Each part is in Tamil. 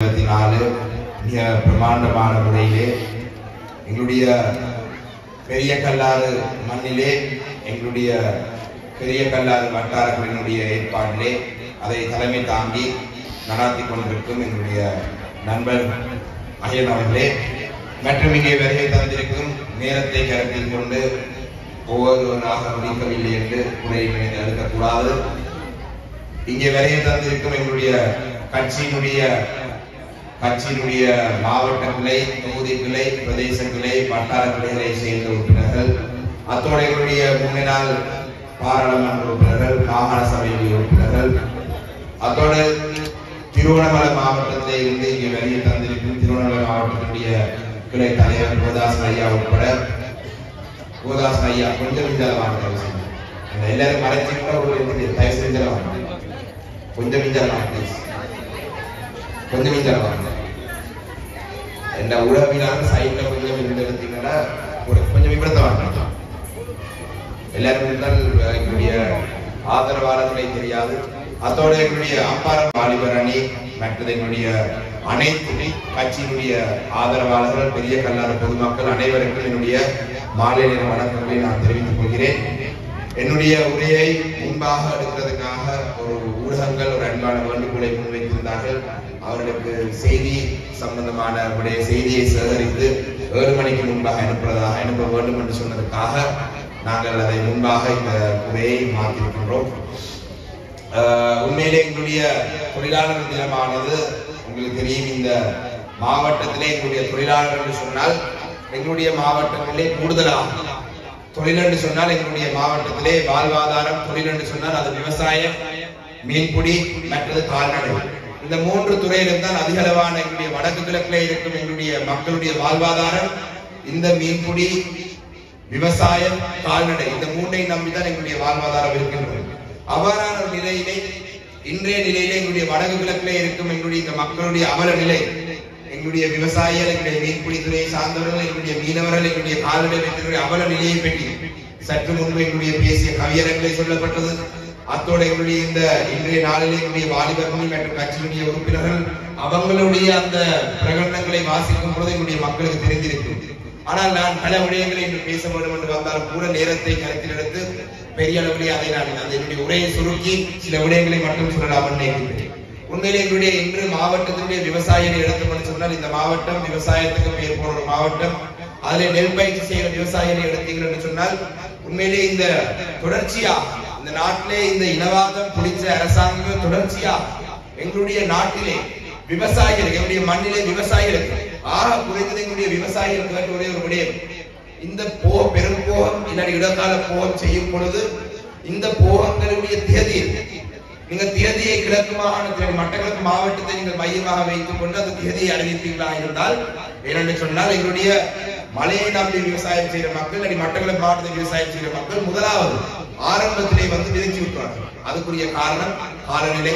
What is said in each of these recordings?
2024 மிக பிரமாண்டமான முறையிலே எங்களுடைய பெரிய கல்லாறு மண்ணிலே எங்களுடைய பெரிய கல்லாறு வட்டாரங்களினுடைய ஏற்பாட்டிலே அதை தலைமை தாங்கி நடாத்தி கொண்டிருக்கும் எங்களுடைய நண்பர் அய்யன் அவர்களே மற்றும் இங்கே வருகை தந்திருக்கும் நேரத்தை கருத்தில் கொண்டு ஒவ்வொருவராக முடிக்கவில்லை என்று உரையை எடுக்கக்கூடாது. இங்கே வருகை தந்திருக்கும் எங்களுடைய கட்சியினுடைய மாவட்ட கிளை, தொகுதி கிளை, பிரதேச கிளை, வட்டார கிளைகளை சேர்ந்த உறுப்பினர்கள், அத்தோடு எங்களுடைய முன்னாள் பாராளுமன்ற உறுப்பினர்கள், மாகாண சபையுடைய உறுப்பினர்கள், அத்தோடு திருவண்ணாமலை மாவட்டத்தில் இருந்து இங்கே வருகை தந்திருக்கும் திருவண்ணாமலை மாவட்டத்தினுடைய கிளை தலைவர் கோதாஸ் ஐயா உட்பட கோதாஸ் ஐயா கொஞ்சம் விஞ்ஞானமாக எல்லாரும் மறைச்சி கூட ஒரு தயவு செஞ்சலாம் கொஞ்சம் விஞ்ஞானமாக இந்த உறவினால சைட்ல கொஞ்சம் எடுத்தீங்கன்னா கொஞ்சம் விபரத்தை வாங்கலாம். எல்லாரும் இருந்தால் எங்களுடைய ஆதரவாளர்களை தெரியாது. அத்தோடு எங்களுடைய அப்பாரம் வாலிபர் அணி மற்றது எங்களுடைய அனைத்து கட்சியினுடைய ஆதரவாளர்கள், பெரிய கல்லாறு பொதுமக்கள் அனைவருக்கும் என்னுடைய மாலை நேர வணக்கங்களை நான் தெரிவித்துக் கொள்கிறேன். என்னுடைய உரையை முன்பாக எடுக்கிறதுக்காக ஒரு ஊடகங்கள் ஒரு அன்பான வேண்டுகோளை முன்வைத்திருந்தார்கள். அவர்களுக்கு செய்தி சம்பந்தமான செய்தியை சேகரித்து 7 மணிக்கு முன்பாக அனுப்ப வேண்டும் என்று சொன்னதற்காக நாங்கள் அதை முன்பாக இந்த உரையை மாற்றிருக்கின்றோம். உண்மையிலே எங்களுடைய தொழிலாளர் தினமானது உங்களுக்கு தெரியும். இந்த மாவட்டத்திலே எங்களுடைய தொழிலாளர் என்று சொன்னால் எங்களுடைய மாவட்டத்திலே கூடுதலாக தொழில் என்று சொன்னால் எங்களுடைய மாவட்டத்திலே வாழ்வாதாரம் தொழில் என்று சொன்னால் அது விவசாயம், மீன்பிடி மற்றது கால்நடை. இந்த 3 துறையிலும் தான் அதிகளவான எங்களுடைய வடக்கு கிழக்கிலே இருக்கும் எங்களுடைய மக்களுடைய வாழ்வாதாரம் இந்த மீன்பிடி, விவசாயம், கால்நடை இந்த 3ஐ நம்பிதான் எங்களுடைய வாழ்வாதாரம் இருக்கின்றது. அவ்வாறான ஒரு நிலையிலே இன்றைய நிலையிலே எங்களுடைய வடக்கு கிழக்கிலே இருக்கும் எங்களுடைய இந்த மக்களுடைய அவல நிலை, எங்களுடைய விவசாயிகள், எங்களுடைய மீன்பிடித்துறையை சார்ந்தவர்கள், எங்களுடைய மீனவர்கள், எங்களுடைய கால்நடை வைத்திருக்கிற அவல நிலையை பற்றி சற்று முன்பு எங்களுடைய பேசிய கவியரங்களை சொல்லப்பட்டது. அத்தோடு எங்களுடைய இந்த இன்றைய நாளிலே எங்களுடைய வாலிபர்கள் மற்றும் கட்சியினுடைய உறுப்பினர்கள் அவங்களுடைய அந்த பிரகடனங்களை வாசிக்கும் பொழுது எங்களுடைய மக்களுக்கு தெரிந்திருக்கும். ஆனால் நான் பல விடயங்களை இன்று பேச வேண்டும் என்று வந்தாலும் கூட நேரத்தை கருத்தில் எடுத்து பெரிய அளவிலே அதை நான் என்னுடைய உரையை சுருக்கி சில விடயங்களை மட்டும் சொல்லலாம் நினைக்கிறேன். உண்மையிலே எங்களுடைய இன்று மாவட்டத்தினுடைய விவசாயிகளை எடுத்து சொன்னால் இந்த மாவட்டம் விவசாயத்துக்கு பெயர் போன ஒரு மாவட்டம். அதில் நெல் பயிற்சி செய்கிற விவசாயிகளை எடுத்தீர்கள் என்று சொன்னால் உண்மையிலே இந்த தொடர்ச்சியாக இந்த நாட்டிலே இந்த இனவாதம் பிடிச்ச அரசாங்கம் தொடர்ச்சியாக எங்களுடைய நாட்டிலே விவசாயிகள், எங்களுடைய மண்ணிலே விவசாயிகளுக்கு குறைந்தது எங்களுடைய விவசாயிகளுக்கு ஒரே ஒரு விடயம், இந்த பெரும் போகம் இல்லாட்டி இடக்கால போகம் செய்யும் பொழுது இந்த போகங்களுடைய நீங்க தேதியை கிழக்கு மாகாணத்தில் மட்டக்களப்பு மாவட்டத்தை நீங்கள் மையமாக வைத்துக் கொண்டு அந்த தேதியை அறிவிப்பீர்களா இருந்தால் ஏனென்று சொன்னால் எங்களுடைய மலையை நம்பி விவசாயம் செய்கிற மக்கள் மட்டக்களப்பு மாவட்டத்தில் விவசாயம் செய்கிற மக்கள் முதலாவது ஆரம்பத்திலே வந்து விதைச்சு விட்டார்கள். அதுக்குரிய காரணம் காலநிலை.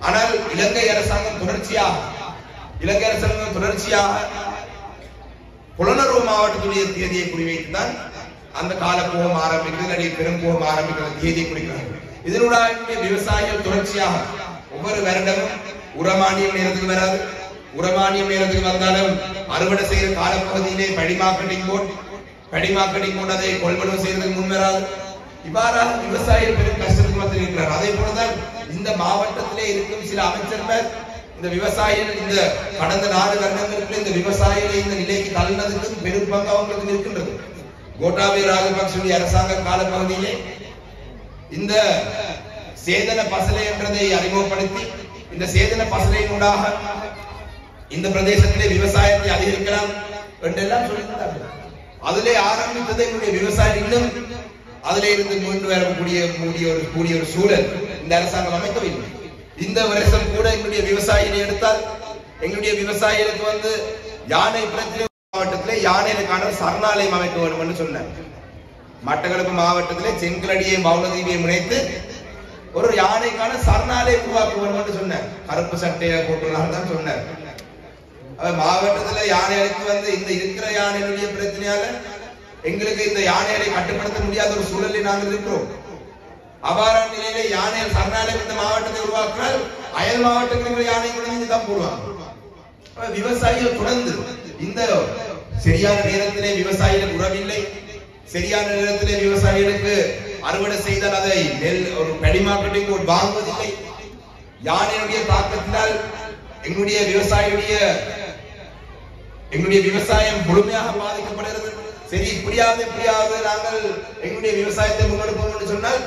ஆனால் இலங்கை அரசாங்கம் தொடர்ச்சியாக புலனர்வு மாவட்டத்துடைய தேதியை குறிவைத்துதான் அந்த காலப்போகம் ஆரம்பிக்கிறது, பெரும் போகம் ஆரம்பிக்கிறது தேதியை குறிக்கிறார்கள். இதனுடைய விவசாயிகள் தொடர்ச்சியாக ஒவ்வொரு வருடமும் உரமானியம் நேரத்துக்கு வராது. உரமானியம் நேரத்துக்கு வந்தாலும் அறுவடை செய்கிற காலப்பகுதியிலே படிமார்க்கெட்டிங் போர்டு அதை கொள்வனவு செய்வதற்கு முன் வராது. இவ்வாறாக விவசாயிகள் பெரும் கஷ்டத்துக்கு மத்தியில் இருக்கிறார். அதே போலதான் இந்த மாவட்டத்திலே இருக்கும் சில அமைச்சர்கள் இந்த விவசாயிகள் இந்த கடந்த 4 வருடங்களுக்கு இந்த விவசாயிகளை இந்த நிலைக்கு தள்ளினதுக்கு பெரும் பங்கு அவங்களுக்கு இருக்கின்றது. கோட்டாபய ராஜபக்சவுடைய அரசாங்க காலப்பகுதியிலே இந்த சேதன பசலை என்றதை அறிமுகப்படுத்தி இந்த சேதன பசலையினூடாக இந்த பிரதேசத்திலே விவசாயத்தை அதிகரிக்கலாம் என்றெல்லாம் சொல்லியிருந்தார்கள். அதிலே ஆரம்பித்தது எங்களுடைய விவசாயம் இன்னும் அதிலே இருந்து மீண்டு வரக்கூடிய ஒரு சூழல் இந்த அரசாங்கம் அமைக்கவில்லை. இந்த வருஷம் கூட எங்களுடைய விவசாயிகளை எடுத்தால் எங்களுடைய விவசாயிகளுக்கு வந்து யானை பிரச்சனை மாவட்டத்திலே யானைகளுக்கான சரணாலயம் அமைக்க வேண்டும் என்று சொன்னார். மட்டக்களப்பு மாவட்டத்திலே செங்கலடியை மௌனதீவியை முனைத்து ஒரு யானைக்கான சரணாலயம் உருவாக்க வேண்டும் என்று சொன்னார். கருப்பு சட்டையை போட்டுள்ளார் தான் சொன்னார். மாவட்டத்துல யானைகளுக்கு வந்து இந்த இருக்கிற யானைகளுடைய பிரச்சனையால எங்களுக்கு இந்த யானைகளை கட்டுப்படுத்த முடியாத ஒரு சூழலில் நாங்கள் இருக்கிறோம். அவ்வாறான நிலையிலே யானை சரணாலயம் இந்த மாவட்டத்தை உருவாக்கினால் அயல் மாவட்டங்களில் யானை கொண்டு தான் போடுவாங்க. விவசாயிகள் தொடர்ந்து இந்த சரியான நேரத்திலே விவசாயிகளுக்கு உறவில்லை, சரியான நேரத்திலே விவசாயிகளுக்கு அறுவடை செய்தால் அதை ஒரு பெடி மார்க்கெட்டிங் வாங்குவதில்லை. யானையுடைய தாக்கத்தினால் எங்களுடைய விவசாயம் முழுமையாக பாதிக்கப்படுகிறது. சரி, இப்படியாவது நாங்கள் எங்களுடைய விவசாயத்தை முன்னெடுப்போம் என்று சொன்னால்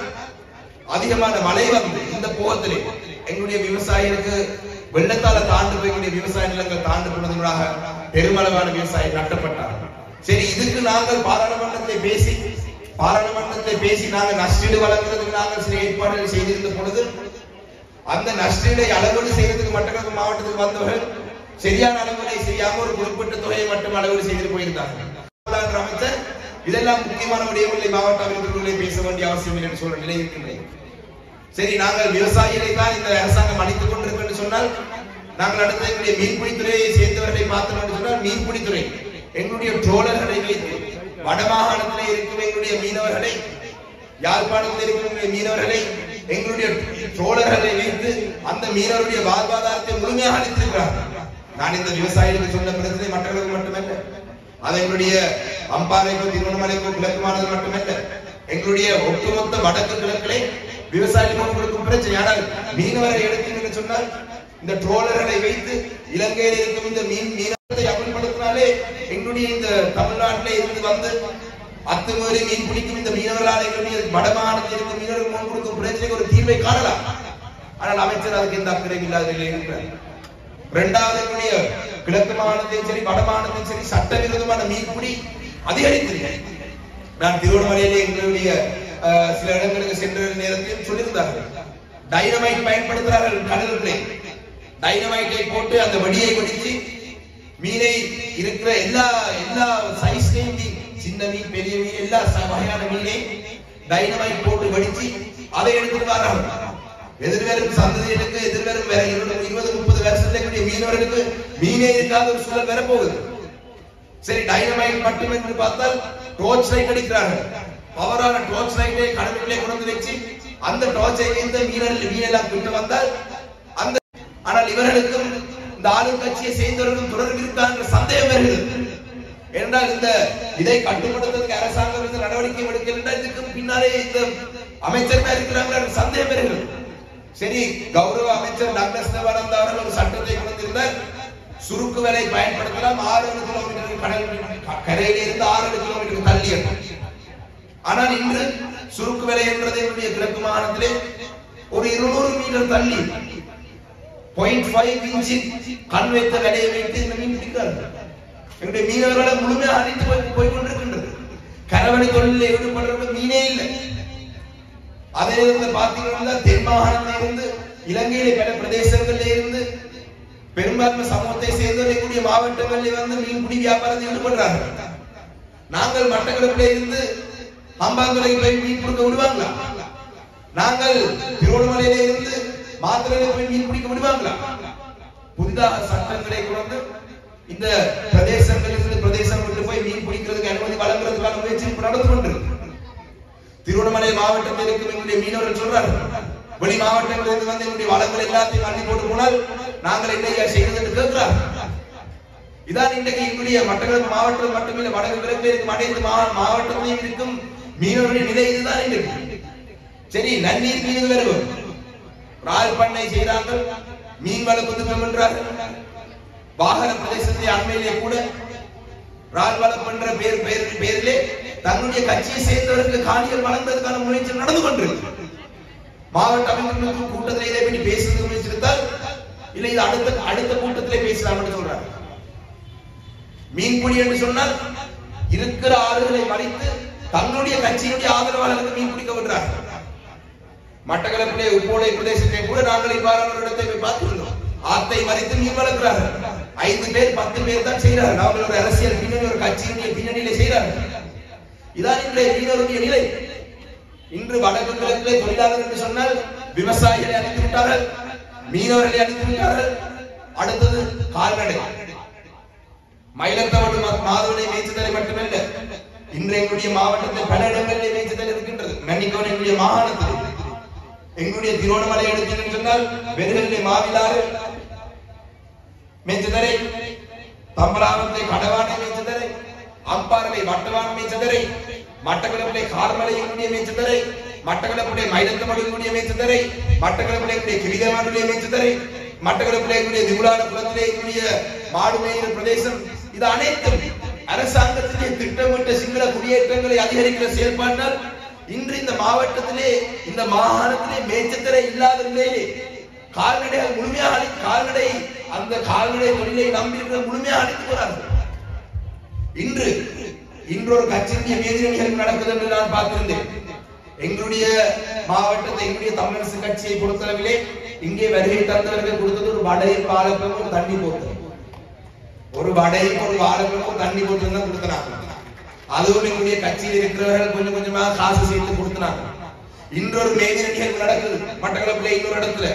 அதிகமான மழை வந்து இந்த போகத்திலே எங்களுடைய விவசாயிகளுக்கு வெள்ளத்தால தாண்டு போய் எங்களுடைய விவசாய நிலங்கள் தாண்டு போனதுனால பெருமளவான விவசாயி நட்டப்பட்டார். சரி, இதுக்கு நாங்கள் பாராளுமன்றத்தை பேசி நாங்கள் நஷ்டீடு வழங்குறதுக்கு நாங்கள் சில ஏற்பாடுகள் செய்திருந்த பொழுது அந்த நஷ்டீடை அளவீடு செய்யறதுக்கு மட்டக்களப்பு மாவட்டத்துக்கு வந்தவர்கள் சரியான அளவுகளை செய்யாம ஒரு குறிப்பிட்ட தொகையை மட்டும் அளவீடு செய்து போயிருந்தார்கள். அமைச்சர் இதெல்லாம் முக்கியமான விடயங்களை மாவட்ட அமைச்சர்களை பேச வேண்டிய அவசியம் இல்லை என்று சொல்ற நிலை இருக்கின்றேன். சரி, நாங்கள் விவசாயிகளை தான் இந்த அரசாங்கம் அளித்துக் கொண்டிருக்கும் என்று சொன்னால் நாங்கள் அடுத்த எங்களுடைய மீன்பிடித்துறையை சேர்ந்தவர்களை பார்த்தோம் என்று சொன்னால் மீன்பிடித்துறை எங்களுடைய ட்ரோலர்களை வைத்து வடமாகாணத்திலே இருக்கும் எங்களுடைய மீனவர்களை, யாழ்ப்பாணத்தில் இருக்கும் மீனவர்களை எங்களுடைய ட்ரோலர்களை வைத்து அந்த மீனவருடைய வாழ்வாதாரத்தை முழுமையாக அளித்திருக்கிறார்கள். நான் இந்த விவசாயிகளுக்கு சொன்ன பிரச்சனை மற்றவர்களுக்கு மட்டுமல்ல, அது எங்களுடைய அம்பாறைக்கோ திருவண்ணாமலைக்கோ கிழக்குமானது மட்டுமல்ல, எங்களுடைய ஒட்டுமொத்த வடக்கு கிழக்கிலே விவசாயிகளுக்கு கொடுக்கும் பிரச்சனை. ஆனால் மீனவரை எடுத்தீங்கன்னு சொன்னால் இந்த ட்ரோலர்களை வைத்து இலங்கையில் இருக்கும் இந்த மீனவத்தை அமல்படுத்தினாலே எங்களுடைய இந்த தமிழ்நாட்டிலே இருந்து வந்து அத்துமீறி மீன் பிடிக்கும் இந்த மீனவர்களால் எங்களுடைய வடமாகாணத்தில் இருக்கும் மீனவர்கள் முன் கொடுக்கும் பிரச்சனைக்கு ஒரு தீர்வை காணலாம். ஆனால் அமைச்சர் அதுக்கு எந்த அக்கறை இல்லாத நிலையில் இருக்கிறார். இரண்டாவது, எங்களுடைய கிழக்கு மாகாணத்தையும் சரி வடமாகாணத்தையும் சரி சட்டவிரோதமான மீன்பிடி அதிகரித்திருக்கிறது. நான் திருவண்ணாமலையிலே எங்களுடைய சில இடங்களுக்கு சென்ற நேரத்தில் சொல்லியிருந்தார்கள், டைனமைட் பயன்படுத்துகிறார்கள் கடலுக்குள்ளே. டைனமைட்டை போட்டு அந்த வடியை வெடிச்சு மீனை இருக்கிற எல்லா சைஸ்லையும் சின்ன மீன் பெரிய மீன் எல்லா வகையான மீனை டைனமைட் போட்டு வெடிச்சு அதை எடுத்துட்டு வராங்க. எதிர்வரும் சந்ததிகளுக்கு எதிர்வரும் 20-30 வருஷத்துல மீனவர்களுக்கு மீனே இருக்காத ஒரு சூழல் வரப்போகுது. சரி, டைனமைட் மட்டும் என்று பார்த்தால் டார்ச் லைட் அடிக்கிறார்கள். பவரான டார்ச் லைட்டை கடலுக்குள்ளே கொண்டு வச்சு அந்த டார்ச்சை வைத்து மீனெல்லாம் கிட்ட வந்தால் அந்த ஆனால் இவர்களுக்கும் இந்த ஆளும் கட்சியை சேர்ந்தவர்களும் தொடர்பு இருக்காங்க சந்தேகம் வருகிறது. என்றால் இந்த இதை கட்டுப்படுத்துவதற்கு அரசாங்கம் இந்த நடவடிக்கை எடுக்கின்ற இதுக்கு பின்னாலே இந்த அமைச்சர்கள் இருக்கிறாங்க சந்தேகம் வருகிறது. சரி, கௌரவ அமைச்சர் டாக்டர் தேவானந்தா அவர்கள் ஒரு சட்டத்தை கொண்டிருந்தார், சுருக்கு வலை பயன்படுத்தலாம் 6 கிலோமீட்டர் கடல் கரையில இருந்து 6 கிலோமீட்டர் தள்ளி. ஆனால் இன்று சுருக்கு வலை என்பதை கிழக்கு மாகாணத்திலே ஒரு 200 மீட்டர் தள்ளி 0.5 இன்ச் கண் வைத்த வலையை வைத்து இந்த மீன் பிடிக்கிறார்கள். எங்களுடைய மீனவர்களை முழுமையாக அழித்து போய் கொண்டிருக்கின்றது. கரவணி தொழிலில் ஈடுபடுறது மீனே இல்லை. அதே பார்த்தீங்கன்னா தென் மாகாணத்தில இருந்து இலங்கையில பல பிரதேசங்களில் இருந்து பெரும்பான்மை சமூகத்தை சேர்ந்தவர்களுடைய மாவட்டங்களில் வந்து மீன்பிடி வியாபாரத்தில் ஈடுபடுறார்கள். நாங்கள் மட்டக்களப்பிலே இருந்து அம்பாந்துறைக்கு போய் மீன் பிடிக்க விடுவாங்களா? நாங்கள் திருவண்ணாமலையில இருந்து மாத்திரையில போய் மீன் பிடிக்க விடுவாங்களா? புதிதாக சட்டங்களை கொண்டு இந்த பிரதேசம் விட்டு போய் மீன் பிடிக்கிறதுக்கு அனுமதி வழங்குறதுக்கான முயற்சி நடந்து கொண்டிருக்கு. திருவண்ணாமலை மாவட்டத்தில் இருக்கும் எங்களுடைய மீனவர்கள் சொல்றார்கள், வெளி மாவட்டங்களிலிருந்து வந்து எங்களுடைய வளங்கள் எல்லாத்தையும் அள்ளி போட்டு போனால் நாங்கள் என்ன செய்வது என்று கேட்கிறார். இதான் இன்றைக்கு எங்களுடைய மட்டக்களப்பு மாவட்டம் மட்டுமில்லை, வடக்கு கிழக்கில் இருக்கும் அனைத்து மாவட்டத்திலும் இருக்கும் மீனவர்களுடைய நிலை இதுதான் இன்றைக்கு. சரி, நன்னீர் மீன் வருவோம், ரால் பண்ணை செய்கிறார்கள், மீன் வளர்ப்பு என்றார்கள். வாகன பிரதேசத்தை அண்மையிலே கூட ரால் வளர்ப்புன்ற பேரிலே தன்னுடைய கட்சியை சேர்ந்தவர்களுக்கு காணிகள் வழங்குவதற்கான முயற்சி நடந்து கொண்டிருக்கு. மாவட்ட அமைச்சர்களுக்கு கூட்டத்தில் இதை பற்றி பேசுவது முயற்சித்தால் இல்லை, இது அடுத்த கூட்டத்திலே பேசலாம் என்று சொல்றாங்க. மீன்பிடி என்று சொன்னால் இருக்கிற ஆறுகளை மறைத்து தன்னுடைய கட்சியினுடைய ஆதரவாளர்களுக்கு மீன் பிடிக்க விடுறார்கள். மட்டக்களப்பிலே உப்போடை பிரதேசத்தை கூட நாங்கள் இவ்வாறான இடத்தை போய் பார்த்திருந்தோம். ஆத்தை மறைத்து மீன் வளர்க்கிறார்கள். 5 பேர் 10 பேர் தான் செய்கிறார்கள். நாங்கள் ஒரு அரசியல் பின்னணி, ஒரு கட்சியினுடைய பின்னணியிலே செய்கிறார்கள். இதான் இன்றைய மீனவருடைய நிலை. இன்று வடக்கு கிழக்கிலே தொழிலாளர் என்று சொன்னால் விவசாயிகளை அழித்து விட்டார்கள், மீனவர்களை அழித்து விட்டார்கள். அடுத்தது கால்நடை. மயிலத்தவடு மாதவனை மேய்ச்சதலை மட்டுமல்ல, இன்று எங்களுடைய மாவட்டத்தில் பல இடங்களிலே மேய்ச்சதல் இருக்கின்றது. மன்னிக்கவன் எங்களுடைய மாகாணத்தில் எங்களுடைய திருவண்ணாமலை எடுத்தீங்கன்னு சொன்னால் வெறுகளிலே மாவிலாறு மேய்ச்சதரை, தம்பராவத்தை கடவானை மேய்ச்சதரை, அம்பாறை வட்டவான் மேய்ச்சதரை, மட்டக்களப்பிலே கார்மலை எங்களுடைய மேய்ச்சதரை, மட்டக்களப்பிலே மயிலத்தமடுடைய மேய்ச்சதரை, மட்டக்களப்பிலே கிரிதமானுடைய மேய்ச்சதரை, மட்டக்களப்பிலே திமுலான குளத்திலே எங்களுடைய மாடு மேய்கிற பிரதேசம். இது அனைத்தும் அரசாங்கத்திலே திட்டமிட்ட சிங்கள குடியேற்றங்களை அதிகரிக்கிற செயல்பாட்டால் இன்று இந்த மாவட்டத்திலே இந்த மாகாணத்திலே மேய்ச்சத்தரை இல்லாத நிலையிலே கால்நடைகள் முழுமையாக கால்நடை அந்த கால்நடை தொழிலை நம்பியிருக்கிற முழுமையாக அழித்து போறார்கள். இன்றொரு கட்சியினுடைய மேதிரணிகள் நடக்குது என்று நான் பார்த்திருந்தேன். எங்களுடைய மாவட்டத்தை எங்களுடைய தமிழரசு கட்சியை பொறுத்தளவிலே இங்கே வருகை தந்தவர்கள் கொடுத்தது ஒரு வடையும் வாழைப்பழமும் தண்ணி போட்டு, ஒரு வடையும் ஒரு வாழைப்பழமும் தண்ணி போட்டு தான் கொடுத்தனாங்க. அதுவும் எங்களுடைய கட்சியில் இருக்கிறவர்கள் கொஞ்சம் கொஞ்சமா காசு சேர்த்து கொடுத்தனாங்க. இன்றொரு மேதிர நிகழ்வு நடக்குது மட்டக்களப்பிலே. இன்னொரு இடத்துல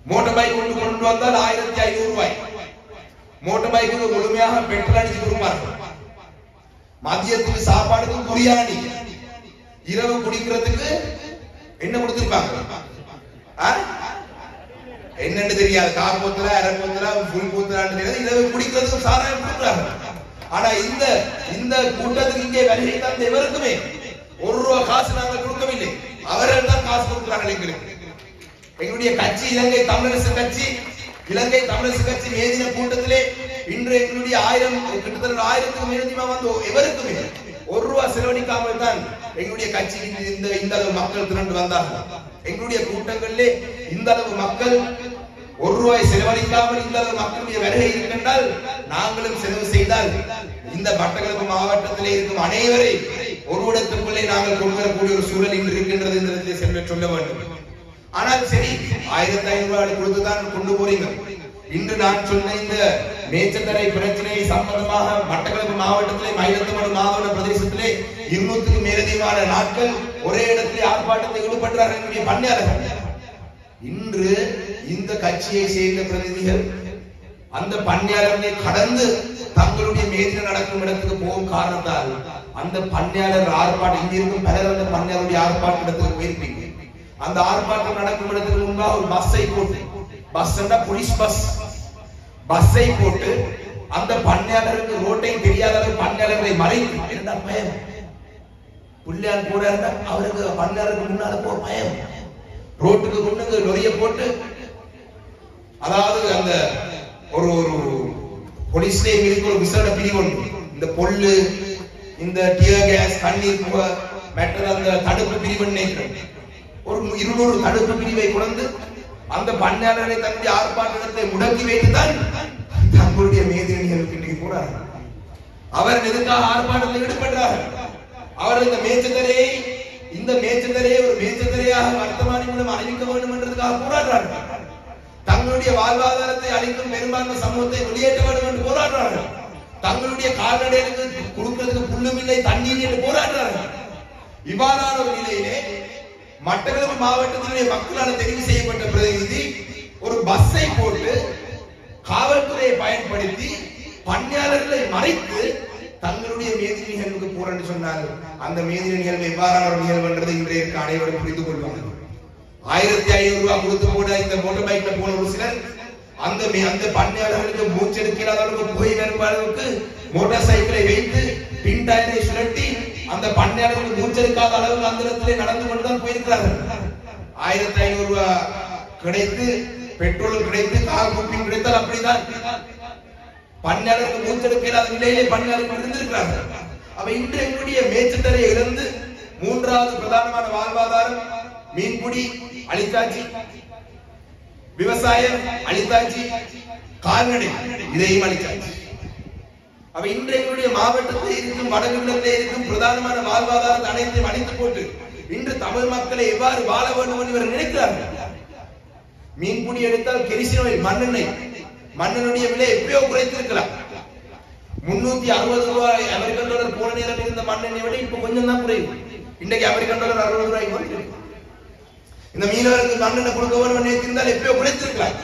மோட்டார் பைக் கொண்டு வந்தால் 1500 ரூபாய். மோட்டார் பைக்கு முழுமையாக பெட்ரோல் அடிச்சு கொடுப்பார்கள். மதியத்துக்கு சாப்பாடுக்கு பிரியாணி, இரவு குடிக்கிறதுக்கு என்ன கொடுத்திருப்பாங்க என்னன்னு தெரியாது. காப்போத்துல அரை போத்துல புல் போத்தலான்னு தெரியாது. இரவு குடிக்கிறதுக்கு சாராயம் கொடுக்குறாங்க. ஆனா இந்த கூட்டத்துக்கு இங்கே வருகை தந்த எவருக்குமே 1 ரூபாய் காசு நாங்கள் கொடுக்கவில்லை. அவர்கள் தான் காசு கொடுக்கிறார்கள் எங்களுக்கு. எங்களுடைய கட்சி இலங்கை தமிழரசு கட்சி மேதின கூட்டத்திலே இன்று எங்களுடைய 1000 கிட்டத்தட்ட 1000க்கு மேதிமா வந்து எவருக்குமே 1 ரூபாய் செலவழிக்காமல் தான் எங்களுடைய கட்சிக்கு இந்த அளவு மக்கள் திரண்டு வந்தார்கள். எங்களுடைய கூட்டங்களிலே இந்த அளவு மக்கள் 1 ரூபாய் செலவழிக்காமல் இந்த அளவு மக்களுடைய வருகை இருக்கின்றால் நாங்களும் செலவு செய்தால் இந்த மட்டக்களப்பு மாவட்டத்திலே இருக்கும் அனைவரை ஒரு இடத்துக்குள்ளே நாங்கள் கொண்டு வரக்கூடிய ஒரு சூழல் இன்று இருக்கின்றது என்று சொல்ல வேண்டும். ஆனால் சரி, 1500 ரூபாய் கொடுத்துதான் கொண்டு போறீங்க. இன்று நான் சொன்ன இந்த மேச்சத்தரை பிரச்சனை சம்பந்தமாக மட்டக்களப்பு மாவட்டத்திலே மயிலத்தமடு மாவட்ட பிரதேசத்திலே 200க்கும் மேலதிகமான நாட்கள் ஒரே இடத்திலே ஆர்ப்பாட்டத்தை ஈடுபட்டார்கள் என்னுடைய பண்ணையாளர்கள். இன்று இந்த கட்சியை சேர்ந்த பிரதிநிதிகள் அந்த பண்ணையாளர்களை கடந்து தங்களுடைய மேதின நடக்கும் இடத்துக்கு போகும் காரணத்தால் அந்த பண்ணையாளர் ஆர்ப்பாட்டம் இங்கிருக்கும் பலர் அந்த பண்ணையாளருடைய ஆர்ப்பாட்ட இடத்துக்கு போயிருப்பீங்க. அந்த ஆர்ப்பாட்டம் நடக்கும் இடத்துக்கு முன்பாக ஒரு பஸ்ஸை போட்டு, போலீஸ் பஸ்ஸை போட்டு அந்த பண்ணையாளருக்கு ரோட்டை தெரியாத அளவு பண்ணையாளர்களை மறைத்து என்ன பயம் புள்ளியால் கூட அவருக்கு பண்ணையாளருக்கு முன்னால போ பயம். ரோட்டுக்கு முன்னுக்கு லொரிய போட்டு, அதாவது அந்த ஒரு போலீஸ்ல ஒரு விசேட பிரிவு இந்த பொல்லு, இந்த டியர் கேஸ், கண்ணீர் புகை, மற்ற அந்த தடுப்பு பிரிவு ஒரு 200 தடுப்பு பிரிவை கொண்டு அந்த பண்ணையாளர்களை தன்னுடைய ஆர்ப்பாட்டத்தை முடக்கி வைத்துதான் தங்களுடைய மேதிரணிகளுக்கு இன்றைக்கு போறார்கள். அவர் எதுக்காக ஆர்ப்பாட்டத்தில் ஈடுபடுறார்கள்? அவர் இந்த மேச்சத்தரையை ஒரு மேச்சத்தரையாக வர்த்தமானி மூலம் அறிவிக்க வேண்டும் என்றதுக்காக போராடுறார்கள். தங்களுடைய வாழ்வாதாரத்தை அளிக்கும் பெரும்பான்மை சமூகத்தை வெளியேற்ற வேண்டும் என்று போராடுறார்கள். தங்களுடைய கால்நடைகளுக்கு கொடுக்கிறதுக்கு புல்லுமில்லை, தண்ணீர் என்று போராடுறார்கள். இவ்வாறான ஒரு நிலையிலே மட்டக்களப்பு மாவட்டத்தினுடைய மக்களால் தெரிவு செய்யப்பட்ட பிரதிநிதி ஒரு பஸ்ஸை போட்டு காவல்துறையை பயன்படுத்தி பண்ணையாளர்களை மறைத்து தங்களுடைய மேதின நிகழ்வுக்கு போறேன்னு சொன்னார். அந்த மேதின நிகழ்வு எவ்வாறான ஒரு நிகழ்வு என்றது இன்றைய அனைவரும் புரிந்து கொள்வாங்க. 1500 ரூபாய் கொடுத்து போன இந்த மோட்டார் பைக்ல போன ஒரு சிலர் அந்த பண்ணையாளர்களுக்கு மூச்செடுக்கிற அளவுக்கு புகை வரும் அளவுக்கு மோட்டார் சைக்கிளை வைத்து பின் டயரை சுழட்டி அந்த பண்ணையாளர்களுக்கு மூச்செடுக்காத அளவுக்கு அந்த இடத்திலே நடந்து கொண்டுதான் போயிருக்கிறார்கள். 1500 ரூபாய் கிடைத்து, பெட்ரோலும் கிடைத்து, கார் குப்பியும் கிடைத்தால் அப்படிதான் பண்ணையாளருக்கு மூச்செடுக்காத நிலையிலே பண்ணையாளர்கள் இருந்திருக்கிறார்கள். அவ இன்று எங்களுடைய மேச்சத்தரை இழந்து 3வது பிரதானமான வாழ்வாதாரம் மீன்பிடி அழித்தாச்சு, விவசாயம் அழித்தாச்சு, கால்நடை இதையும் அழித்தாச்சு. அவ இன்று எங்களுடைய மாவட்டத்தில் இருக்கும் வடகிழக்கிலே இருக்கும் பிரதானமான வாழ்வாதாரத்தை அனைத்தையும் அழித்து போட்டு இன்று தமிழ் மக்களை எவ்வாறு வாழ வேண்டும் என்று இவர் நினைக்கிறார்கள். மீன்பிடி எடுத்தால் கெரிசின் மண்ணெண்ணுடைய விலை எப்பயோ குறைத்திருக்கலாம். 360 ரூபாய் அமெரிக்கன் டாலர் போன நேரம் இருந்த மண்ணெண்ணெய் விட இப்ப கொஞ்சம் தான் குறையும். இன்றைக்கு அமெரிக்கன் டாலர் 60 ரூபாய்க்கு வந்து இந்த மீனவருக்கு மண்ணெண்ணெய் கொடுக்க வேண்டும் நினைத்திருந்தால் எப்பயோ குறைத்திருக்கலாம்.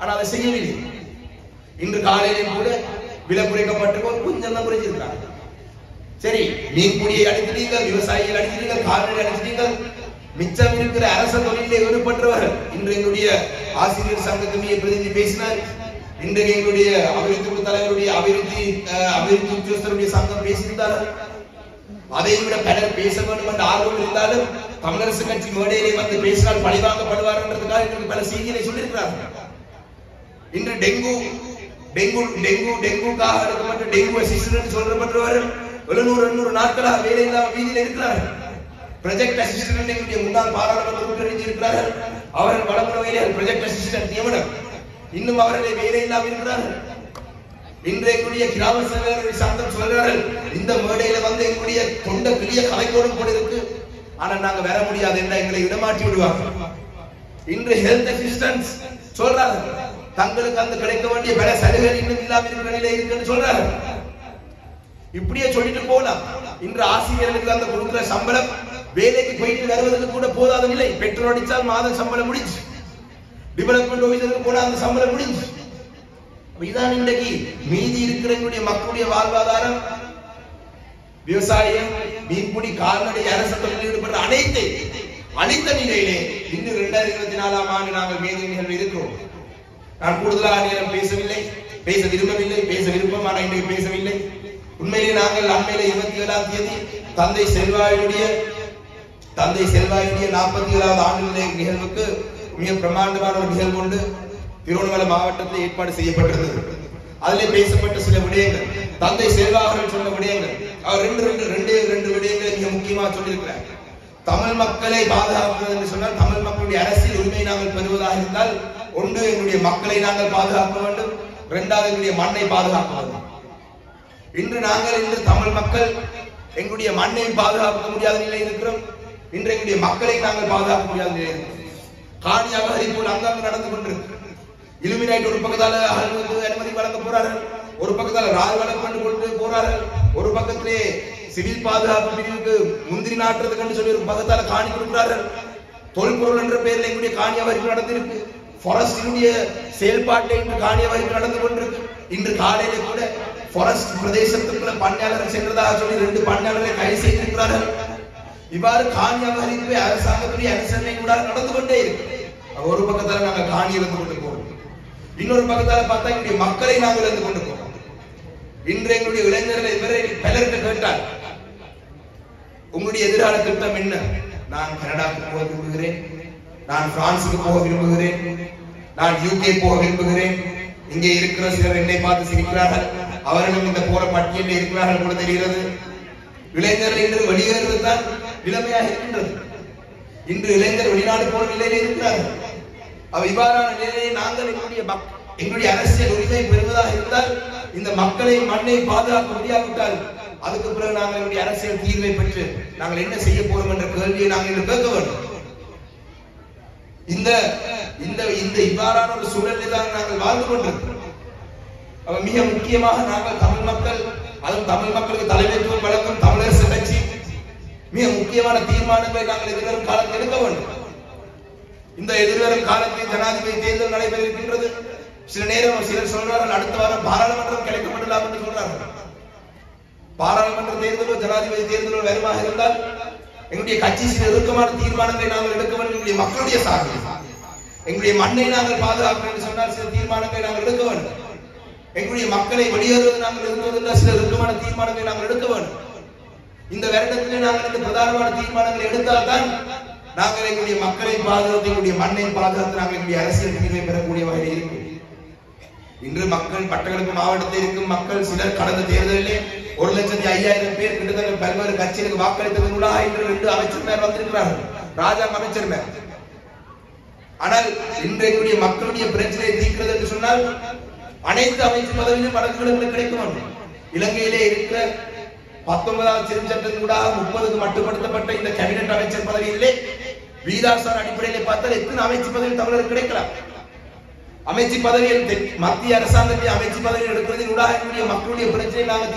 ஆனால் அதை செய்யவில்லை. இன்று காலையிலும் கூட விலை குறைக்கப்பட்டு கொஞ்சம் தான் குறைச்சிருக்காங்க. சரி, மீன்பிடியை அடிக்கிறீர்கள், விவசாயிகள் அடிக்கிறீர்கள், கால்நடை அடிக்கிறீர்கள், மிச்சம் இருக்கிற அரச தொழிலே ஈடுபட்டவர். இன்று எங்களுடைய ஆசிரியர் சங்கத்துடைய பிரதிநிதி பேசினார். இன்றைக்கு எங்களுடைய அபிவிருத்தி தலைவருடைய அபிவிருத்தி உத்தியோகஸ்தருடைய சங்கம் பேசியிருந்தார்கள். அதை விட பலர் பேச வேண்டும் என்ற ஆர்வம் இருந்தாலும் தமிழரசு கட்சி மேடையிலே வந்து பேசினால் பழிவாங்கப்படுவார் என்றதுக்காக இன்றைக்கு பல செய்திகளை சொல்லியிருக்கிறார்கள். இன்று டெங்குக்காக எடுக்கப்பட்ட டெங்கு அசிஸ்டன்ட் சொல்லப்பட்டவர்கள் 700 நாட்களாக வேலை இல்லாமல் வீதியில் இருக்கிறார்கள். ப்ராஜெக்ட் அசிஸ்டன்ட் எங்களுடைய முன்னாள் பாராளுமன்ற உறுப்பினர் இருக்கிறார்கள். அவர்கள் வடமுறையிலே ப்ராஜெக்ட் அசிஸ்டன்ட் நியமனம், இன்னும் அவர்களை வேலை இல்லாமல் இருக்கிறார்கள். இன்றைய கிராம சேவகர்கள் சங்கம் சொல்கிறார்கள், இந்த மேடையில வந்து எங்களுடைய தொண்ட கிளிய கலைக்கோடும் கூட இருக்கு, ஆனா நாங்க வர முடியாது என்ற எங்களை இடமாற்றி விடுவாங்க. இன்று ஹெல்த் அசிஸ்டன்ஸ் சொல்றாங்க, தங்களுக்கு அந்த கிடைக்க வேண்டிய பல சலுகைகள் இன்னும் இல்லாமல் இருக்கிற நிலை இருக்குன்னு சொல்றாங்க. இப்படியே சொல்லிட்டு போகலாம். இன்று ஆசிரியர்களுக்கு அந்த கொடுக்கிற சம்பளம் வேலைக்கு போயிட்டு வருவதற்கு கூட போதாத நிலை. பெட்ரோல் அடிச்சால் மாதம் சம்பளம் முடிஞ்சு, டெவலப்மெண்ட் ஆபீஸருக்கு போனா அந்த சம்பளம் முடிஞ்சு. இதான் இன்றைக்கு மீதி இருக்கிற மக்களுடைய வாழ்வாதாரம். விவசாயம், மீன்பிடி, கால்நடை, அரசு தொழிலில் ஈடுபடுற அனைத்த நிலையிலே இன்று 2024ஆம் ஆண்டு நாங்கள் மேதை நிகழ்வு இருக்கிறோம். நான் கூடுதலாக நேரம் பேசவில்லை, பேச விரும்பவில்லை, பேச விருப்பம், ஆனால் இன்றைக்கு பேசவில்லை. உண்மையிலே நாங்கள் அண்மையிலே 27ஆம் தேதி தந்தை செல்வாயுடைய 47வது ஆண்டு நிகழ்வுக்கு மிக பிரமாண்டமான ஒரு நிகழ்வு கொண்டு திருவண்ணாமலை மாவட்டத்தில் ஏற்பாடு செய்யப்பட்டிருந்தது. அதிலே பேசப்பட்ட சில விடயங்கள், தந்தை செல்வா அவர்கள் சொன்ன விடயங்கள், அவர் ரெண்டு விடயங்களை மிக முக்கியமாக சொல்லியிருக்கிறார். தமிழ் மக்களை பாதுகாப்பது என்று சொன்னால், தமிழ் மக்களுடைய அரசியல் உரிமை நாங்கள் பெறுவதாக இருந்தால், ஒன்று எங்களுடைய மக்களை நாங்கள் பாதுகாக்க வேண்டும், இரண்டாவது எங்களுடைய மண்ணை பாதுகாக்க வேண்டும். இன்று தமிழ் மக்கள் எங்களுடைய மண்ணை பாதுகாக்க முடியாத நிலையில் இருக்கிறோம். இன்று எங்களுடைய மக்களை நாங்கள் பாதுகாக்க முடியாத நிலையில் இருக்கிறோம். காணி அபகரிப்பு அங்கங்கு நடந்து கொண்டிருக்கு. இலுமினாய்ட் ஒரு பக்கத்தால அனுமதி வழங்க போறார்கள், ஒரு பக்கத்தால ராய் வழங்க கொண்டு போறார்கள், ஒரு பக்கத்திலே சிவில் பாதுகாப்பு பிரிவுக்கு முந்திரி நாட்டுறதுக்கு சொல்லி ஒரு பக்கத்தால காணி கொடுக்கிறார்கள். தொல்பொருள் என்ற பெயரில் எங்களுடைய காணி அபகரிப்பு நடந்திருக்கு. ஃபாரஸ்டினுடைய செயல்பாட்டை இன்று காணி அபகரிப்பு நடந்து கொண்டிருக்கு. இன்று காலையில கூட ஃபாரஸ்ட் பிரதேசத்துக்குள்ள பணியாளர்கள் சென்றதாக சொல்லி 2 பணியாளர்களை கைது செய்திருக்கிறார்கள். இவ்வாறு காணி அபகரிப்பு அரசாங்கத்துடைய அனுசரணை கூட நடந்து கொண்டே இருக்கு. ஒரு பக்கத்தால நாங்கள் காணி இழந்து கொண்டு போறோம், இன்னொரு பக்கத்தால பார்த்தா எங்களுடைய மக்களை நாங்கள் இழந்து கொண்டு போறோம். இன்று எங்களுடைய இளைஞர்களை பலர்கிட்ட கேட்டால், உங்களுடைய எதிர்கால திட்டம் என்ன? நான் கனடாவுக்கு போக விரும்புகிறேன், நான் பிரான்சுக்கு போக விரும்புகிறேன், நான் UK போக விரும்புகிறேன். இங்கே இருக்கிற சிலர் என்னை பார்த்து சிரிக்கிறார்கள், அவர்களும் இந்த போற பட்டியலில் இருக்கிறார்கள் கூட தெரிகிறது. இளைஞர்கள் இன்று வெளியேறுவது தான் நிலைமையாக இருக்கின்றது. இன்று இளைஞர் வெளிநாடு போற நிலையில இருக்கிறார்கள். இவ்வாறான நிலையை நாங்கள் எங்களுடைய அரசியல் உரிமை பெறுவதாக இருந்தால், இந்த மக்களை மண்ணை பாதுகாக்க முடியாவிட்டால், அதுக்கு பிறகு நாங்கள் எங்களுடைய அரசியல் தீர்வை பெற்று நாங்கள் என்ன செய்ய போறோம் என்ற கேள்வியை நாங்கள் கேட்க வேண்டும். இந்த இவ்வாறான ஒரு சூழலில் தான் நாங்கள் வாழ்ந்து கொண்டிருக்கிறோம். மிக முக்கியமாக நாங்கள் தமிழ் மக்கள், அதுவும் தமிழ் மக்களுக்கு தலைமைத்துவம் வழங்கும் தமிழரசு கட்சி மிக முக்கியமான தீர்மானங்களை நாங்கள் எதிர்வரும் காலத்தில் எடுக்க வேண்டும். இந்த எதிர்வரும் காலத்தில் ஜனாதிபதி தேர்தல் நடைபெற இருக்கின்றது. சில நேரம் சிலர் சொல்றார்கள், அடுத்த வாரம் பாராளுமன்றம் கிடைக்கப்படலாம் என்று சொல்றார்கள். பாராளுமன்ற தேர்தலோ ஜனாதிபதி தேர்தலோ வருமாக இருந்தால் எங்களுடைய கட்சி சில இறுக்கமான தீர்மானங்களை நாங்கள் எடுக்க வேண்டும். எங்களுடைய மக்களுடைய சார்பில் எங்களுடைய மண்ணை நாங்கள் பாதுகாக்க என்று சொன்னால் சில தீர்மானங்களை நாங்கள் எடுக்க வேண்டும். எங்களுடைய மக்களை வெளியேறுவது நாங்கள் இருந்ததில்லை, சில இறுக்கமான தீர்மானங்களை நாங்கள் எடுக்க வேண்டும். இந்த வருடத்திலே நாங்கள் இந்த பிரதானமான தீர்மானங்களை எடுத்தால்தான் நாங்கள் எங்களுடைய மக்களை பாதுகாத்து, எங்களுடைய மண்ணை பாதுகாத்து நாங்கள் எங்களுடைய அரசியல் தீர்வை பெறக்கூடிய வகையில் இருக்கும். இன்று மக்கள் மட்டக்களப்பு மாவட்டத்தில் இருக்கும் மக்கள் சிலர் கடந்த தேர்தலிலே 1,05,000 பேர் கிட்டத்தட்ட பல்வேறு கட்சிகளுக்கு வாக்களித்தவர்களாக இன்று 2 அமைச்சர் வந்திருக்கிறார்கள், ராஜாங்க அமைச்சர். ஆனால் இன்றைய மக்களுடைய பிரச்சனையை தீர்க்கிறது என்று சொன்னால் அனைத்து அமைச்சு பதவியிலும் வழக்குகளுக்கு கிடைக்க வேண்டும். இலங்கையிலே இருக்கிற 19வது திருச்சட்டத்தின் கூட 30க்கு மட்டுப்படுத்தப்பட்ட இந்த கேபினட் அமைச்சர் பதவியிலே வீதாசார அடிப்படையில் பார்த்தால் எத்தனை அமைச்சு பதவி தமிழருக்கு கிடைக்கலாம். அமைச்சு பதவியில் மத்திய அரசாங்கத்தை அமைச்சு பதவியில் எடுக்கிறதின் ஊடாக எங்களுடைய மக்களுடைய பிரச்சனை நாங்கள்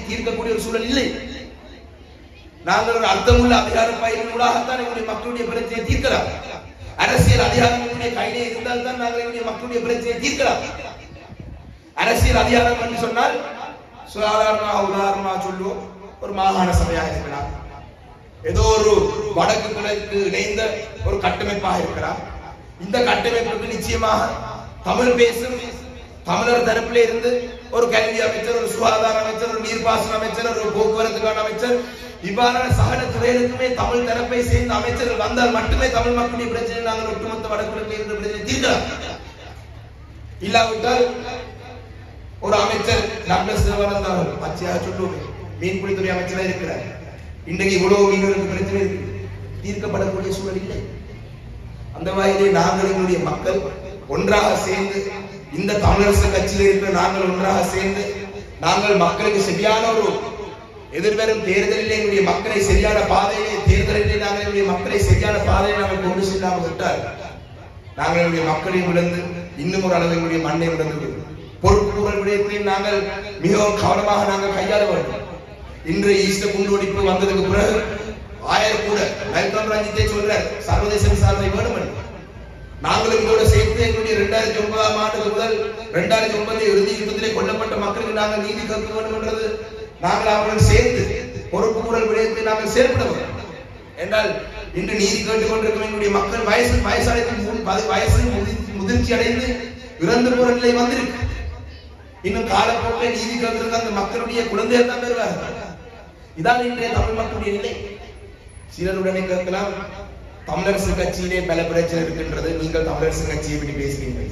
தீர்க்கக்கூடிய ஒரு சூழல் இல்லை. நாங்கள் ஒரு அர்த்தமுள்ள அதிகார பயிரின் ஊடாகத்தான் எங்களுடைய மக்களுடைய பிரச்சனையை தீர்க்கலாம். அரசியல் அதிகாரங்களுடைய கையிலே இருந்தால் தான் நாங்கள் எங்களுடைய மக்களுடைய பிரச்சனையை தீர்க்கலாம். அரசியல் அதிகாரம் என்று சொன்னால் உதாரணமாக சொல்லுவோம், ஒரு மாகாண சபையாக இருக்கலாம், ஏதோ ஒரு வடக்கு கிழக்கு இணைந்த ஒரு கட்டமைப்பாக இருக்கிறார். இந்த கட்டமைப்புக்கு நிச்சயமாக தமிழ் பேசும் தமிழர் தரப்பிலே இருந்து ஒரு கல்வி அமைச்சர், ஒரு சுகாதார அமைச்சர், ஒரு நீர்ப்பாசன அமைச்சர், ஒரு போக்குவரத்துக்கான அமைச்சர், இவ்வாறான சகல துறைகளுக்குமே தமிழ் தரப்பை சேர்ந்த அமைச்சர்கள் வந்தால் மட்டுமே தமிழ் மக்களுடைய பிரச்சனை நாங்கள் ஒட்டுமொத்த வடகிழக்கில் இருந்த பிரச்சனை தீர்க்கலாம். இல்லாவிட்டால் ஒரு அமைச்சர் டாக்டர் சிவனந்தன் அவர்கள் பச்சையாக சொல்லுவோம், மீன்பிடித்துறை அமைச்சராக இருக்கிறார். இன்றைக்கு இவ்வளவு மீனவர்களுக்கு பிரச்சனை இருக்கு, தீர்க்கப்படக்கூடிய சூழல் இல்லை. அந்த வகையிலே நாங்கள் எங்களுடைய மக்கள் ஒன்றாக சேர்ந்து, இந்த தமிழரசு கட்சியில் இருக்கிற நாங்கள் ஒன்றாக சேர்ந்து, நாங்கள் மக்களுக்கு சரியான ஒரு எதிர்வரும் தேர்தலில் எங்களுடைய மக்களை சரியான பாதையிலே, தேர்தலிலே நாங்கள் எங்களுடைய மக்களை சரியான பாதையை நாங்கள் கொண்டு செல்லாமல் விட்டால் நாங்கள் எங்களுடைய மக்களை விழுந்து இன்னும் ஒரு அளவு எங்களுடைய மண்ணை விழுந்து பொறுப்புகள் விடயத்தில் நாங்கள் மிகவும் கவனமாக நாங்கள் கையாள வேண்டும். இன்று ஈஸ்டர் குண்டுவெடிப்பு வந்ததுக்கு பிறகு ஆயர் கூட மல்கம் ரஞ்சித்தை சொல்றார், சர்வதேச விசாரணை வேணும் என்று. நாங்களும் இதோட சேர்த்து எங்களுடைய 2009ஆம் ஆண்டு முதல் 2009 இறுதி யுத்தத்திலே கொல்லப்பட்ட மக்களுக்கு நாங்கள் நீதி கேட்க வேண்டும் என்றது நாங்கள் அவர்கள் சேர்த்து பொறுப்புகள் விடயத்தை நாங்கள் செயல்பட வேண்டும். என்றால் இன்று நீதி கேட்டுக் கொண்டிருக்கும் எங்களுடைய மக்கள் வயசு முதிர்ச்சி அடைந்து இறந்து போற நிலை வந்திருக்கு. இன்னும் காலப்போக்கில் நீதி கேட்கிறது அந்த மக்களுடைய குழந்தைகள் தான் பெறுவார்கள். இதான் இன்றைய தமிழ் மக்களுடைய நிலை. சிலருடனே கேட்கலாம், தமிழரசு கட்சியிலே பல பிரச்சனை இருக்கின்றது, நீங்கள் தமிழரசு கட்சியை பற்றி பேசுகிறீர்கள்.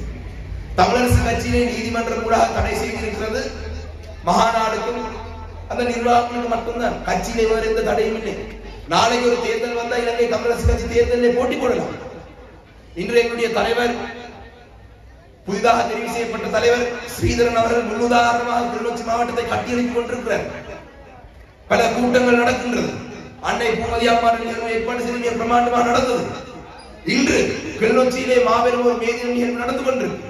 தமிழரசு கட்சியிலே நீதிமன்றம் கூட தடை செய்திருக்கிறது. மகாநாடுக்கும் அந்த நிர்வாகங்களுக்கு மட்டும்தான், கட்சியிலே வேறு எந்த தடையும் இல்லை. நாளைக்கு ஒரு தேர்தல் வந்தா இலங்கை தமிழரசு கட்சி தேர்தலில் போட்டி போடலாம். இன்று எங்களுடைய தலைவர், புதிதாக தெரிவு செய்யப்பட்ட தலைவர் ஸ்ரீதரன் அவர்கள் முன்னுதாரணமாக கிளிநொச்சி மாவட்டத்தை கட்டியெழுப்பிக் கொண்டிருக்கிறார். பல கூட்டங்கள் நடக்கின்றது. அன்னை பூமதி அம்மாள் ஏற்பாடு செய்ய பிரமாண்டமாக நடந்தது. இன்று கிளிநொச்சியிலே மாபெரும் ஒரு மேதின நிகழ்வு நடந்து கொண்டிருக்கு.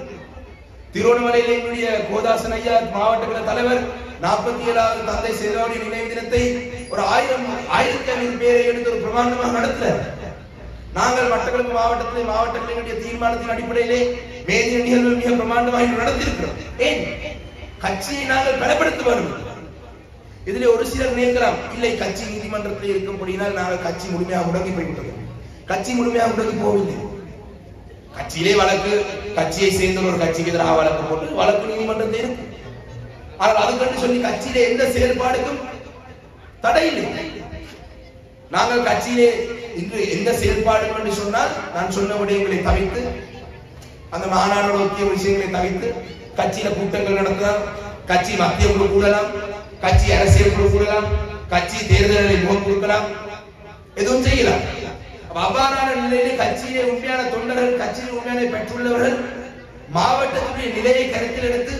திருவண்ணாமலையிலே எங்களுடைய கோதாசன் ஐயா மாவட்ட தலைவர் 47வது தந்தை சேதுராவுடைய நினைவு தினத்தை ஒரு 1500 பேரை எடுத்து ஒரு பிரமாண்டமாக நடத்துகிறார். நாங்கள் மட்டக்களப்பு மாவட்டத்தினுடைய தீர்மானத்தின் அடிப்படையிலே மேதின நிகழ்வு மிக பிரமாண்டமாக நடத்தியிருக்கிறோம். ஏன்? கட்சியை நாங்கள் பலப்படுத்த வேண்டும். இதிலே ஒரு சிலர் நினைக்கலாம், இல்லை கட்சி நீதிமன்றத்தில் இருக்கும்படினால் நாங்கள் கட்சி முழுமையாக முடங்கி போய்விட்டது. கட்சி முழுமையாக முடங்கி போகவில்லை. கட்சியிலே வழக்கு, கட்சியை சேர்ந்த ஒரு கட்சிக்கு எதிராக வழக்கு போட்டு வழக்கு நீதிமன்றத்தில் இருக்கு. ஆனால் அதுக்கென்று சொல்லி கட்சியிலே எந்த செயல்பாடுக்கும் தடை இல்லை. நாங்கள் கட்சியிலே இன்று எந்த செயல்பாடு என்று சொன்னால், நான் சொன்ன விடயங்களை தவிர்த்து, அந்த மாநாடு முக்கிய விஷயங்களை தவிர்த்து கட்சியில கூட்டங்கள் நடத்தலாம், கட்சி மத்திய குழு கூடலாம், கட்சி அரசியல் குழு கூடலாம், கட்சி தேர்தல்களை முகம் கொடுக்கலாம், எதுவும் செய்யலாம். அவ்வாறான நிலையிலே கட்சியிலே உண்மையான தொண்டர்கள், கட்சியில் உண்மையான பெற்றுள்ளவர்கள் மாவட்டத்துடைய நிலையை கருத்தில் எடுத்து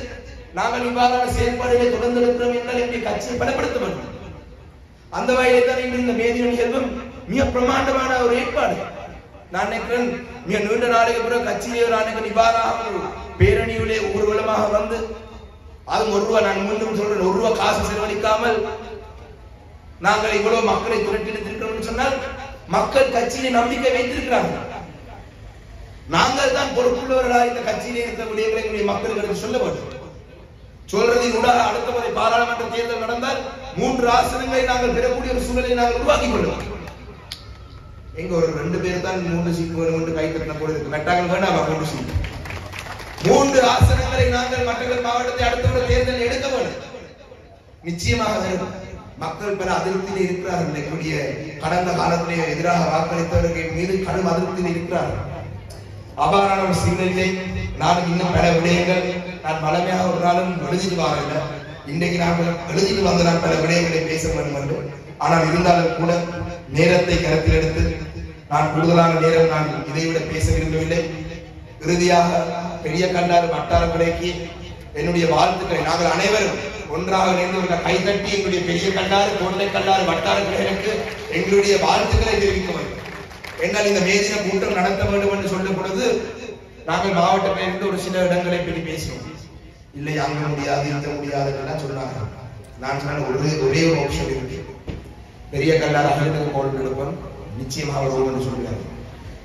நாங்கள் இவ்வாறான செயல்பாடுகளை தொடர்ந்து இருக்கிறோம் என்றால் என்னுடைய கட்சியை பலப்படுத்த வேண்டும். அந்த வகையிலே தான் இந்த மேதின நிகழ்வும் மிக பிரமாண்டமான ஒரு ஏற்பாடு. நான் நினைக்கிறேன், மிக நீண்ட நாளைக்கு பிறகு கட்சியிலே ஒரு ஆணைகள் இவ்வாறாக ஒரு பேரணியிலே ஊர்வலமாக வந்து, அது ₹1, நான் மீண்டும் சொல்றேன், ₹1 காசு செலவழிக்காமல் நாங்கள் இவ்வளவு மக்களை திரட்டியிருக்கிறோம் சொன்னால் மக்கள் கட்சியிலே நம்பிக்கை வைத்திருக்கிறார்கள். நாங்கள் தான் பொறுப்புள்ளவர்களாக இந்த கட்சியிலே இருந்த விடயங்களை மக்களுக்கு சொல்ல வேண்டும். சொல்றதின் ஊடாக அடுத்த முறை பாராளுமன்ற தேர்தல் நடந்தால் 3 ஆசனங்களை நாங்கள் பெறக்கூடிய ஒரு சூழலை நாங்கள் உருவாக்கிக் கொள்வோம். எங்க ஒரு 2 பேர் தான் 3 சீட் வேணும் என்று கை தட்டின போல இருக்கு. மெட்டாக்கள் வேண்டாம் 3 சீட். 3 ஆசனங்களை நாங்கள் மட்டக்களப்பு மாவட்டத்தை அடுத்த முறை தேர்தல் எடுக்க வேண்டும். நிச்சயமாக வேண்டும். மக்கள் பல அதிருப்தியில் இருக்கிறார்கள். எங்களுடைய கடந்த காலத்திலே எதிராக வாக்களித்தவர்கள் மீது கடும் அதிருப்தியில் இருக்கிறார்கள். அவ்வாறான ஒரு சூழ்நிலை நான் இன்னும் பல விடயங்கள் நான் வளமையாக ஒரு நாளும் எழுதிட்டு வரல. இன்றைக்கு நாங்கள் எழுதிட்டு வந்து நான் பல விடயங்களை பேச வேண்டும் என்று, ஆனால் இருந்தாலும் கூட நேரத்தை கருத்தில் எடுத்து நான் கூடுதலான நேரம் நான் இதைவிட பேச விரும்பவில்லை. இறுதியாக பெரிய கண்டாறு வட்டார கிளைக்கு என்னுடைய வாழ்த்துக்களை நாங்கள் அனைவரும் ஒன்றாக இணைந்து கைதட்டி எங்களுடைய பெரிய கண்டாறு, கோட்டை கண்டாறு, வட்டார கிளைகளுக்கு எங்களுடைய வாழ்த்துக்களை தெரிவிக்க வேண்டும். என்னால் இந்த மேதின கூட்டம் நடத்த வேண்டும் என்று சொல்லும் பொழுது நாங்கள் மாவட்டத்தில் இருந்து ஒரு சில இடங்களை பற்றி பேசினோம். இல்லை அங்க முடியாது, இந்த முடியாதுன்னு சொன்னாங்க. நான் சொன்ன ஒரே ஒரு ஆப்ஷன் இருக்கு. பெரிய கல்லாறு அகிலனுக்கு கால் எடுப்பேன், நிச்சயமாக வருவோம்னு சொல்லுவாங்க.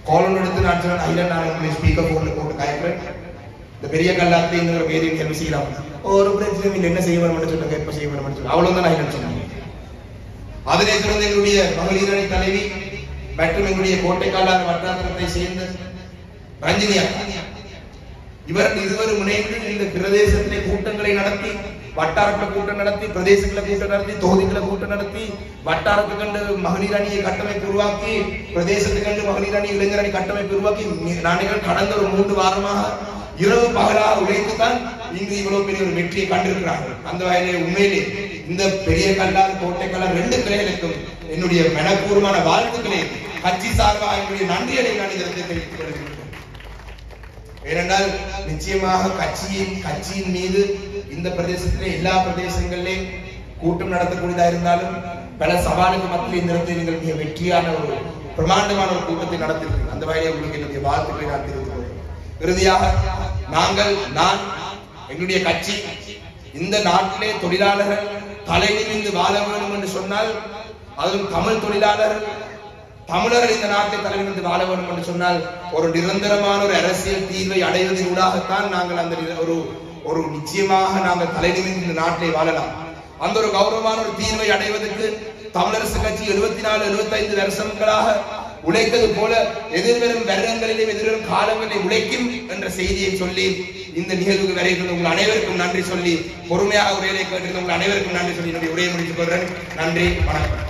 கால் எடுத்து நான் சொன்ன அகிலன் நான் உங்களை ஸ்பீக்கர் போன்ல போட்டு காய்க்கிறேன். இந்த பெரிய கல்லாத்தை இந்த வேதியை கேள்வி செய்யலாம், ஒரு பிரச்சனை இல்லை, என்ன செய்ய வேணும்னு சொல்லுங்க, எப்ப செய்ய வேணும்னு சொல்லுங்க, அவ்வளவுதான் அகிலன் சொன்னாங்க. அதனைத் தொடர்ந்து எங்களுடைய மகளிர் அணி தலைவி மற்றும் எங்களுடைய கோட்டைக்காலார் வட்டாரத்தை சேர்ந்த ரஞ்சினி அக்கா, இவர்கள் இருவரும் இணைந்து இந்த பிரதேசத்திலே கூட்டங்களை நடத்தி, வட்டாரத்துல கூட்டம் நடத்தி, பிரதேசத்துல கூட்டம் நடத்தி, தொகுதிகளை கூட்டம் நடத்தி, வட்டாரத்துக்கு கண்டு மகளிர் அணியை கட்டமைப்பு உருவாக்கி, பிரதேசத்துக்கு கண்டு மகளிர் அணி இளைஞர் அணி கட்டமைப்பு உருவாக்கி நாங்கள் கடந்த ஒரு 3 வாரமாக இரவு பகலாக உழைத்துத்தான் இங்கு இவ்வளவு பெரிய ஒரு வெற்றியை கண்டிருக்கிறார்கள். அந்த வகையிலே உண்மையிலே இந்த பெரிய கல்லார் கோட்டைக்காலார் 2 கிளைகளுக்கும் என்னுடைய மனப்பூர்வமான வாழ்த்துக்களை கட்சி சார்பாக என்னுடைய நன்றிகளை நான் இதற்கு தெரிவித்துக் கொள்கிறேன். ஏனென்றால் நிச்சயமாக கட்சியின் மீது இந்த பிரதேசத்திலே எல்லா பிரதேசங்களிலும் கூட்டம் நடத்தக்கூடியதா இருந்தாலும் பல சவாலுக்கு மத்தியில் இந்த இடத்தில் நீங்கள் மிக வெற்றியான ஒரு பிரமாண்டமான ஒரு கூட்டத்தை நடத்திருக்கிறீர்கள். அந்த வகையிலே உங்களுக்கு என்னுடைய வாழ்த்துக்களை நான் தெரிவித்துக் கொள்கிறேன். இறுதியாக நான் எங்களுடைய கட்சி இந்த நாட்டிலே தொழிலாளர்கள் தலை நிமிர்ந்து வாழ வேண்டும் என்று சொன்னால், அதுவும் தமிழ் தொழிலாளர்கள் தமிழர்கள் இந்த நாட்டை தலை நிமிர்ந்து வாழ வேண்டும் என்று சொன்னால் ஒரு நிரந்தரமான ஒரு அரசியல் தீர்வை அடைவதற்காகத்தான் நாங்கள் அந்த ஒரு நிச்சயமாக நாங்கள் தலை நிமிர்ந்து இந்த நாட்டிலே வாழலாம். அந்த ஒரு கௌரவமான ஒரு தீர்வை அடைவதற்கு தமிழரசு கட்சி 74-75 வருஷங்களாக உழைத்தது போல எதிர்வரும் வருடங்களிலும் எதிர்வரும் காலங்களில் உழைக்கும் என்ற செய்தியை சொல்லி இந்த நிகழ்வுக்கு வரைக்கும் உங்கள் அனைவருக்கும் நன்றி சொல்லி, பொறுமையாக உரையை கேட்டிருந்த உங்கள் அனைவருக்கும் நன்றி சொல்லி என்னுடைய உரையை முடித்துக் கொள்கிறேன். நன்றி, வணக்கம்.